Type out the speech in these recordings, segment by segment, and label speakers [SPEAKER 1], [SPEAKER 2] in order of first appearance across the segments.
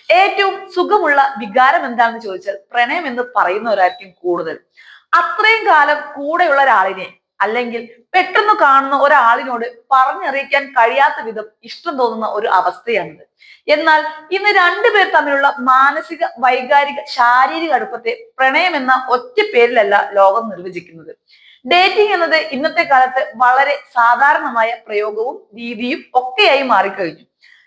[SPEAKER 1] ഏറ്റവും സുഖമുള്ള വികാരം എന്താണെന്ന് ചോദിച്ചാൽ പ്രണയം എന്ന് പറയുന്നവരായിരിക്കും കൂടുതൽ. അത്രയും കാലം കൂടെയുള്ള ഒരാളിനെ അല്ലെങ്കിൽ പെട്ടെന്ന് കാണുന്ന ഒരാളിനോട് പറഞ്ഞറിയിക്കാൻ കഴിയാത്ത വിധം ഇഷ്ടം തോന്നുന്ന ഒരു അവസ്ഥയാണിത്. എന്നാൽ ഇന്ന് രണ്ടുപേർ തമ്മിലുള്ള മാനസിക, വൈകാരിക, ശാരീരിക അടുപ്പത്തെ പ്രണയം എന്ന ഒറ്റ പേരിലല്ല ലോകം നിർവചിക്കുന്നത്. ഡേറ്റിംഗ് എന്നത് ഇന്നത്തെ കാലത്ത് വളരെ സാധാരണമായ പ്രയോഗവും രീതിയും ഒക്കെയായി മാറിക്കഴിഞ്ഞു.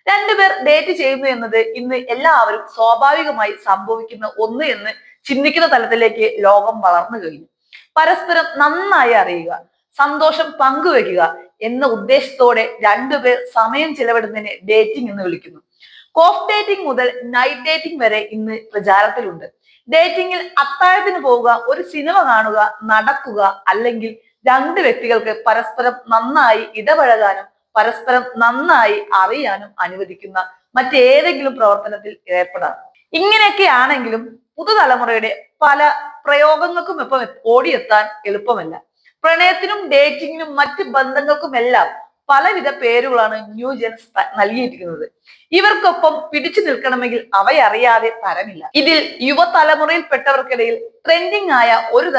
[SPEAKER 1] രണ്ടുപേർ ഡേറ്റ് ചെയ്യുന്നു എന്നത് ഇന്ന് എല്ലാവരും സ്വാഭാവികമായി സംഭവിക്കുന്ന ഒന്ന് എന്ന് ചിന്തിക്കുന്ന തലത്തിലേക്ക് ലോകം വളർന്നു കഴിഞ്ഞു. പരസ്പരം നന്നായി അറിയുക, സന്തോഷം പങ്കുവെക്കുക എന്ന ഉദ്ദേശത്തോടെ രണ്ടുപേർ സമയം ചിലവിടുന്നതിനെ ഡേറ്റിംഗ് എന്ന് വിളിക്കുന്നു. കോഫ് ഡേറ്റിംഗ് മുതൽ നൈറ്റ് ഡേറ്റിംഗ് വരെ ഇന്ന് പ്രചാരത്തിലുണ്ട്. ഡേറ്റിംഗിൽ അത്താഴത്തിന് പോവുക, ഒരു സിനിമ കാണുക, നടക്കുക, അല്ലെങ്കിൽ രണ്ട് വ്യക്തികൾക്ക് പരസ്പരം നന്നായി ഇടപഴകാനും പരസ്പരം നന്നായി അറിയാനും അനുവദിക്കുന്ന മറ്റേതെങ്കിലും പ്രവർത്തനത്തിൽ ഏർപ്പെടാം. ഇങ്ങനെയൊക്കെ ആണെങ്കിലും പുതുതലമുറയുടെ പല പ്രയോഗങ്ങൾക്കും ഒപ്പം ഓടിയെത്താൻ എളുപ്പമല്ല. പ്രണയത്തിനും ഡേറ്റിങ്ങിനും മറ്റ് ബന്ധങ്ങൾക്കുമെല്ലാം പലവിധ പേരുകളാണ് ന്യൂ ജെൻസ് നൽകിയിരിക്കുന്നത്. ഇവർക്കൊപ്പം പിടിച്ചു നിൽക്കണമെങ്കിൽ അവയറിയാതെ തരമില്ല. ഇതിൽ യുവതലമുറയിൽപ്പെട്ടവർക്കിടയിൽ ട്രെൻഡിങ് ആയ ഒരു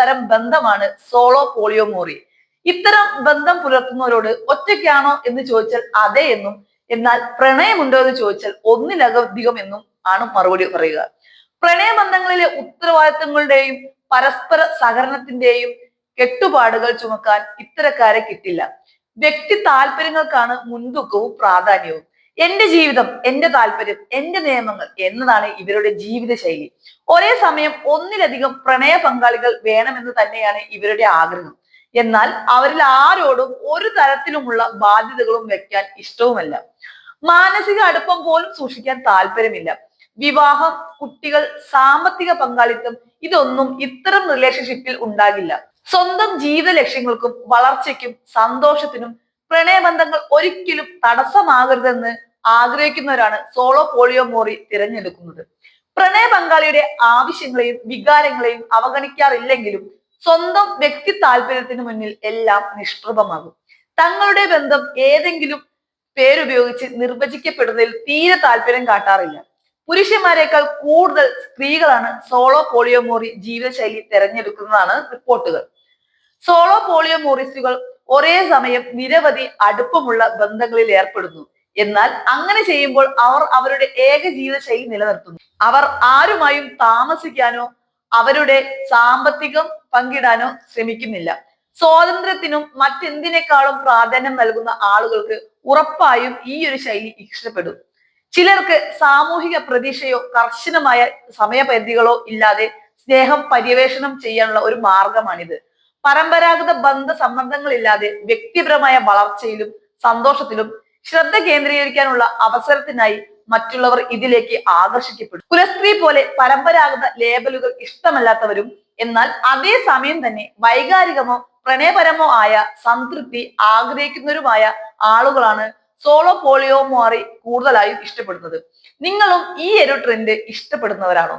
[SPEAKER 1] തരം ബന്ധമാണ് സോളോ പോളിയോമോറി. ഇത്തരം ബന്ധം പുലർത്തുന്നവരോട് ഒറ്റയ്ക്കാണോ എന്ന് ചോദിച്ചാൽ അതെ എന്നും, എന്നാൽ പ്രണയമുണ്ടോ എന്ന് ചോദിച്ചാൽ ഒന്നിലധികം എന്നും ആണ് മറുപടി പറയുക. പ്രണയബന്ധങ്ങളിലെ ഉത്തരവാദിത്തങ്ങളുടെയും പരസ്പര സഹകരണത്തിന്റെയും കെട്ടുപാടുകൾ ചുമക്കാൻ ഇത്തരക്കാരെ കിട്ടില്ല. വ്യക്തി താല്പര്യങ്ങൾക്കാണ് മുൻതൂക്കവും പ്രാധാന്യവും. എന്റെ ജീവിതം, എന്റെ താല്പര്യം, എന്റെ നിയമങ്ങൾ എന്നതാണ് ഇവരുടെ ജീവിത ശൈലി. ഒരേ സമയം ഒന്നിലധികം പ്രണയ പങ്കാളികൾ വേണമെന്ന് തന്നെയാണ് ഇവരുടെ ആഗ്രഹം. എന്നാൽ അവരിൽ ആരോടും ഒരു തരത്തിലുമുള്ള ബാധ്യതകളും വെക്കാൻ ഇഷ്ടവുമല്ല. മാനസിക അടുപ്പം പോലും സൂക്ഷിക്കാൻ താല്പര്യമില്ല. വിവാഹം, കുട്ടികൾ, സാമ്പത്തിക പങ്കാളിത്തം ഇതൊന്നും ഇത്തരം റിലേഷൻഷിപ്പിൽ ഉണ്ടാകില്ല. സ്വന്തം ജീവിത ലക്ഷ്യങ്ങൾക്കും വളർച്ചയ്ക്കും സന്തോഷത്തിനും പ്രണയബന്ധങ്ങൾ ഒരിക്കലും തടസ്സമാകരുതെന്ന് ആഗ്രഹിക്കുന്നവരാണ് സോളോ പോളിയോമോറി തിരഞ്ഞെടുക്കുന്നത്. പ്രണയ പങ്കാളിയുടെ ആവശ്യങ്ങളെയും വികാരങ്ങളെയും അവഗണിക്കാറില്ലെങ്കിലും സ്വന്തം വ്യക്തി താല്പര്യത്തിന് മുന്നിൽ എല്ലാം നിഷ്പ്രഭമാകും. തങ്ങളുടെ ബന്ധം ഏതെങ്കിലും പേരുപയോഗിച്ച് നിർവചിക്കപ്പെടുന്നതിൽ തീരെ താല്പര്യം കാട്ടാറില്ല. പുരുഷന്മാരെക്കാൾ കൂടുതൽ സ്ത്രീകളാണ് സോളോ പോളിയോമോറി ജീവിതശൈലി തെരഞ്ഞെടുക്കുന്നതാണ് റിപ്പോർട്ടുകൾ. സോളോ പോളിയോമോറിസ്റ്റുകൾ ഒരേ സമയം നിരവധി അടുപ്പമുള്ള ബന്ധങ്ങളിൽ ഏർപ്പെടുന്നു. എന്നാൽ അങ്ങനെ ചെയ്യുമ്പോൾ അവർ അവരുടെ ഏക ജീവിതശൈലി നിലനിർത്തുന്നു. അവർ ആരുമായും താമസിക്കാനോ അവരുടെ സാമ്പത്തികം പങ്കിടാനോ ശ്രമിക്കുന്നില്ല. സ്വാതന്ത്ര്യത്തിനും മറ്റെന്തിനേക്കാളും പ്രാധാന്യം നൽകുന്ന ആളുകൾക്ക് ഉറപ്പായും ഈ ഒരു ശൈലി ഇഷ്ടപ്പെടും. ചിലർക്ക് സാമൂഹിക പ്രതീക്ഷയോ കർശനമായ സമയപരിധികളോ ഇല്ലാതെ സ്നേഹം പര്യവേഷണം ചെയ്യാനുള്ള ഒരു മാർഗമാണിത്. പരമ്പരാഗത ബന്ധ സമ്മർദ്ദങ്ങളില്ലാതെ വ്യക്തിപരമായ വളർച്ചയിലും സന്തോഷത്തിലും ശ്രദ്ധ കേന്ദ്രീകരിക്കാനുള്ള അവസരത്തിനായി മറ്റുള്ളവർ ഇതിലേക്ക് ആകർഷിക്കപ്പെടും. കുലസ്ത്രീ പോലെ പരമ്പരാഗത ലേബലുകൾ ഇഷ്ടമല്ലാത്തവരും എന്നാൽ അതേ സമയം തന്നെ വൈകാരികമോ പ്രണയപരമോ ആയ സംതൃപ്തി ആഗ്രഹിക്കുന്നവരുമായ ആളുകളാണ് സോളോ പോളിയോമോറി കൂടുതലായും ഇഷ്ടപ്പെടുന്നത്. നിങ്ങളും ഈ ഒരു ട്രെൻഡ് ഇഷ്ടപ്പെടുന്നവരാണോ?